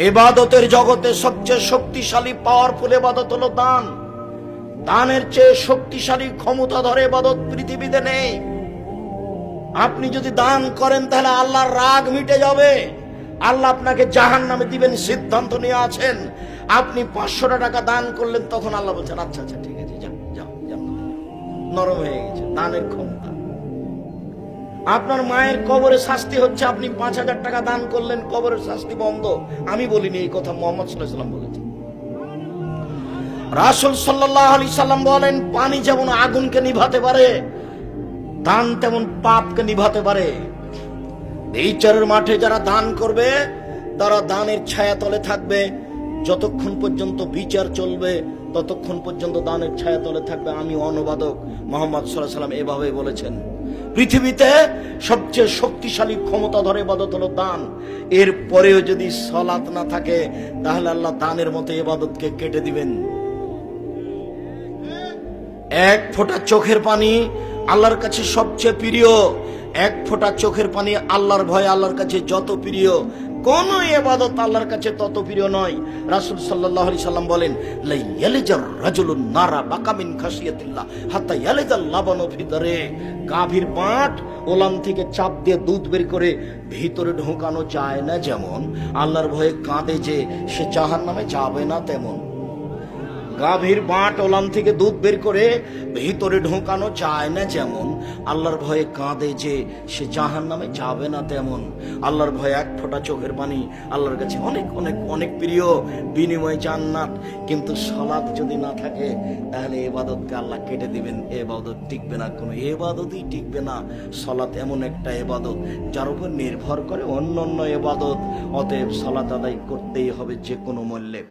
ইবাদতের জগতে সবচেয়ে শক্তিশালী পাওয়ারফুল ইবাদত হলো দান। দানের চেয়ে শক্তিশালী ক্ষমতাধর ইবাদত পৃথিবীতে নেই। আপনি যদি দান করেন তাহলে আল্লাহর রাগ মিটে যাবে, আল্লাহ আপনাকে জাহান্নামে দিবেন সিদ্ধান্ত নিয়ে আছেন। আপনি 500 টাকা দান করলেন, তখন আল্লাহ বলছেন আচ্ছা আচ্ছা ঠিক আছে যাও যাও যাও, নরম হয়ে গেছে দানের ক্ষমতা। আপনার মায়ের কবরে শাস্তি হচ্ছে, আপনি 5000 টাকা দান করলেন, কবরের শাস্তি বন্ধ। আমি বলিনি, এই কথা মুহাম্মদ সাল্লাল্লাহু আলাইহি ওয়াসাল্লাম বলেছেন। রাসূল সাল্লাল্লাহু আলাইহি সাল্লাম বলেন, পানি যেমন আগুনকে নিভাতে পারে, দান তেমন পাপকে নিভাতে পারে। বিচারের মাঠে যারা দান করবে তারা দানের ছায়া তলে থাকবে। যতক্ষণ পর্যন্ত বিচার চলবে ততক্ষণ পর্যন্ত দানের ছায়া তলে থাকবে। আমি অনুবাদক মুহাম্মদ সাল্লাল্লাহু আলাইহি ওয়াসাল্লাম এভাবে বলেছেন। পৃথিবীতে সবচেয়ে শক্তিশালী ক্ষমতা ধরে ইবাদত হলো দান। এর পরেও যদি সালাত না থাকে তাহলে আল্লাহ দানের মতো ইবাদতকে কেটে দিবেন। এক ফোঁটা চোখের পানি আল্লাহর কাছে সবচেয়ে প্রিয়। এক ফোঁটা চোখের পানি আল্লাহর ভয় আল্লাহর কাছে যত প্রিয়, কোন ইবাদত আল্লাহর কাছে তত প্রিয় নয়। রাসূল সাল্লাল্লাহু আলাইহি সাল্লাম বলেন, লা ইয়ালিজার রাজুলুন নারা বাকা মিন খাশিয়াতিল্লাহ হাত্তা ইয়ালিজাল লাবানু ফি দারে। গাভীর পাট ওলান থেকে চাপ দিয়ে দুধ বের করে ভিতরে ঢোকানো যায় না যেমন, আল্লাহর ভয়ে কাঁদে যে সে জাহান্নামে যাবে না তেমন। গাভীর বাট ওলান থেকে দুধ বের করে ভিতরে ঢোকানো যায় না যেমন, আল্লাহর ভয়ে কাঁদে যে সে জাহান্নামে যাবে না তেমন। আল্লাহর ভয়ে এক ফোঁটা চোখের পানি আল্লাহর কাছে অনেক অনেক অনেক প্রিয়, বিনিময় জান্নাত। কিন্তু সালাত যদি না থাকে তাহলে ইবাদতকে আল্লাহ কেটে দিবেন, ইবাদত টিকবে না, কোনো ইবাদতই টিকবে না। সালাত এমন একটা ইবাদত যার উপর নির্ভর করে অন্য অন্য ইবাদত। অতএব সালাত আদায় করতেই হবে যে কোনো মূল্যে।